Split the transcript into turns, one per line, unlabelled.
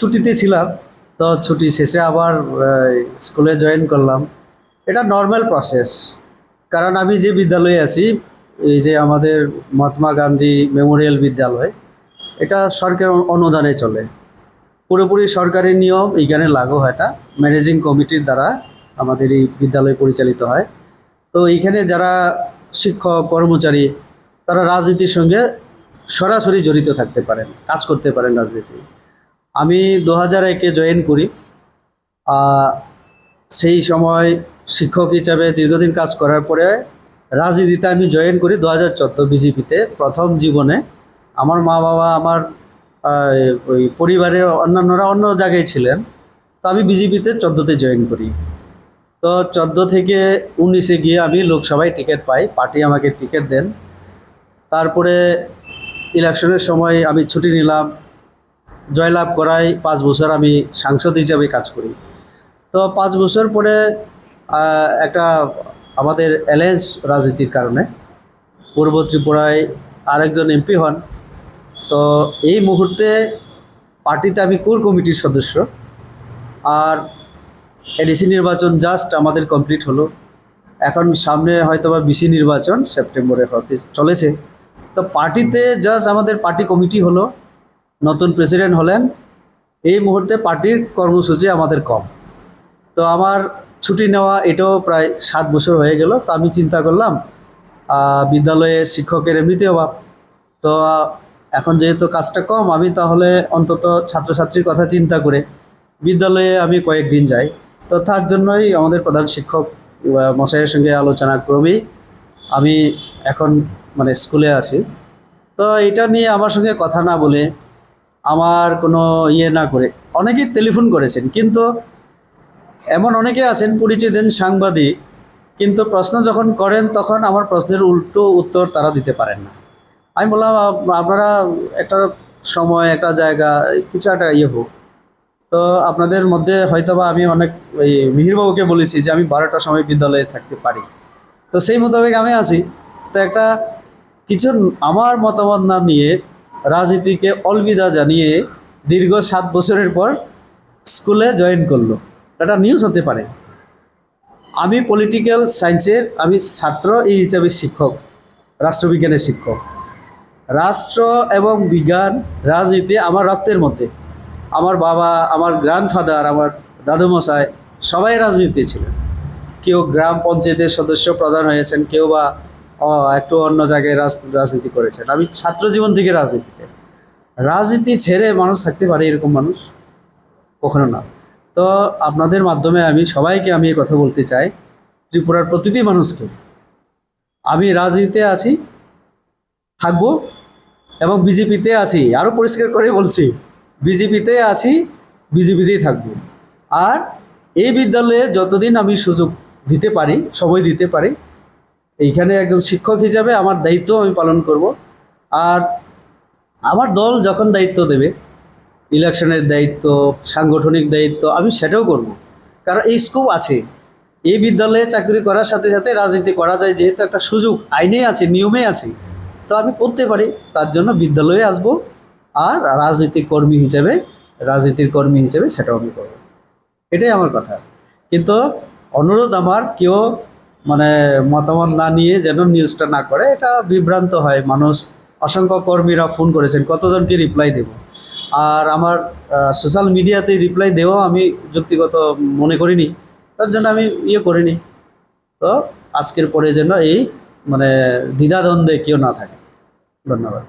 ছুটিতে ছিলাম। তো ছুটি শেষে আবার স্কুলে জয়েন করলাম। এটা নর্মাল প্রসেস। কারণ আমি যে বিদ্যালয়ে আছি, এই যে আমাদের মহাত্মা গান্ধী মেমোরিয়াল বিদ্যালয়, এটা সরকার অনুদানে চলে। পুরোপুরি সরকারি নিয়ম এইখানে লাগু হয় না, ম্যানেজিং কমিটির দ্বারা আমাদের এই বিদ্যালয় পরিচালিত হয়। তো এইখানে যারা শিক্ষক কর্মচারী, তারা রাজনীতির সঙ্গে সরাসরি জড়িত থাকতে পারেন, কাজ করতে পারেন রাজনীতি। আমি 2001-এ জয়েন করি। সেই সময় শিক্ষক হিসাবে দীর্ঘদিন কাজ করার পরে রাজনীতিতে আমি জয়েন করি 2014 বিজেপিতে। প্রথম জীবনে আমার মা বাবা, আমার ওই পরিবারের অন্যান্যরা অন্য জায়গায় ছিলেন। তো আমি বিজেপিতে 14-তে জয়েন করি। তো 14 থেকে 19-এ গিয়ে আমি লোকসভায় টিকিট পাই, পার্টি আমাকে টিকিট দেন। তারপরে ইলেকশনের সময় আমি ছুটি নিলাম, জয়লাভ করায় 5 বছর আমি সাংসদ হিসাবে কাজ করি। তো 5 বছর পরে একটা আমাদের অ্যালায়েন্স রাজনীতির কারণে পূর্ব ত্রিপুরায় আরেকজন এমপি হন। তো এই মুহূর্তে পার্টিতে আমি কোর কমিটির সদস্য। আর এডিসি নির্বাচন জাস্ট আমাদের কমপ্লিট হলো। এখন সামনে হয়তোবা বিসি নির্বাচন সেপ্টেম্বরে হতে চলেছে। তো পার্টিতে জাস্ট আমাদের পার্টি কমিটি হলো, নতুন প্রেসিডেন্ট হলেন। এই মুহূর্তে পার্টির কর্মসূচি আমাদের কম। তো আমার ছুটি নেওয়া এটাও প্রায় 7 বছর হয়ে গেল। তো আমি চিন্তা করলাম, বিদ্যালয়ে শিক্ষকের এমনিতে অভাব। তো এখন যেহেতু কাজটা কম, আমি তাহলে অন্তত ছাত্রছাত্রীর কথা চিন্তা করে বিদ্যালয়ে আমি কয়েকদিন যাই। তো তার জন্যই আমাদের প্রধান শিক্ষক মশাইয়ের সঙ্গে আলোচনা ক্রমেই আমি এখন মানে স্কুলে আছি। তো এটা নিয়ে আমার সঙ্গে কথা না বলে, আমার কোনো না করে, অনেকেই টেলিফোন করেছেন, কিন্তু এমন অনেকে আছেন পরিচয় দেন সাংবাদিক, কিন্তু প্রশ্ন যখন করেন তখন আমার প্রশ্নের উল্টো উত্তর তারা দিতে পারেন না। আমি বললাম, আপনারা একটা সময়, একটা জায়গা, কিছু একটা হোক। তো আপনাদের মধ্যে হয়তোবা আমি অনেক ওই মিহিরবাবুকে বলেছি যে আমি 12টার সময় বিদ্যালয়ে থাকতে পারি। তো সেই মোতাবেক আমি আছি। তো একটা কিছু আমার মতামত না নিয়ে রাজনীতিকে অলবিদা জানিয়ে দীর্ঘ 7 বছরের পর স্কুলে জয়েন করলো। এটা নিউজ হতে পারে। আমি পলিটিক্যাল সায়েন্সের আমি ছাত্র, এই হিসাবে শিক্ষক, রাষ্ট্রবিজ্ঞানের শিক্ষক। রাষ্ট্র এবং বিজ্ঞান, রাজনীতি আমার রক্তের মধ্যে। আমার বাবা, আমার গ্র্যান্ডফাদার, আমার দাদুমশাই সবাই রাজনীতি ছিলেন। কেউ গ্রাম পঞ্চায়েতের সদস্য প্রধান হয়েছেন, কেউ বা একটু অন্য জায়গায় রাজনীতি করেছেন। আমি ছাত্র জীবন থেকে রাজনীতিতে। রাজনীতি ছেড়ে মানুষ থাকতে পারে এরকম মানুষ? কখনো না। তো আপনাদের মাধ্যমে আমি সবাইকে আমি এই কথা বলতে চাই, ত্রিপুরার প্রতিটি মানুষকে, আমি রাজনীতিতে আছি, থাকবো, এবং বিজেপিতে আছি। আরও পরিষ্কার করে বলছি, বিজেপিতে আছি, বিজেপিতেই থাকবো। আর এই বিদ্যালয়ে যতদিন আমি সুযোগ দিতে পারি, সময় দিতে পারি, এইখানে একজন শিক্ষক হিসাবে আমার দায়িত্ব আমি পালন করব। আর আমার দল যখন দায়িত্ব দেবে, ইলেকশনের দায়িত্ব, সাংগঠনিক দায়িত্ব, আমি সেটাও করব। কারণ এই স্কোপ আছে। এই বিদ্যালয়ে চাকরি করার সাথে সাথে রাজনীতি করা যায়, যেহেতু একটা সুযোগ আইনে আছে, নিয়মে আছে। তো আমি করতে পারি, তার জন্য বিদ্যালয়ে আসব। আর রাজনীতির কর্মী হিসেবে সেটাও আমি করব। এটাই আমার কথা। কিন্তু অনুরোধ আমার, কেউ মানে মতামত না নিয়ে যেন নিউজটা না করে, এটা বিভ্রান্ত হয় মানুষ। অসংখ্য কর্মীরা ফোন করেছেন, কতজনকে রিপ্লাই দেব। আর আমার সোশ্যাল মিডিয়াতে রিপ্লাই দেওয়াও আমি যুক্তিগত মনে করিনি, তার জন্য আমি করিনি। তো আজকের পরে যেন এই মানে দ্বিধাদ্বন্দ্বে কেউ না থাকে। ধন্যবাদ।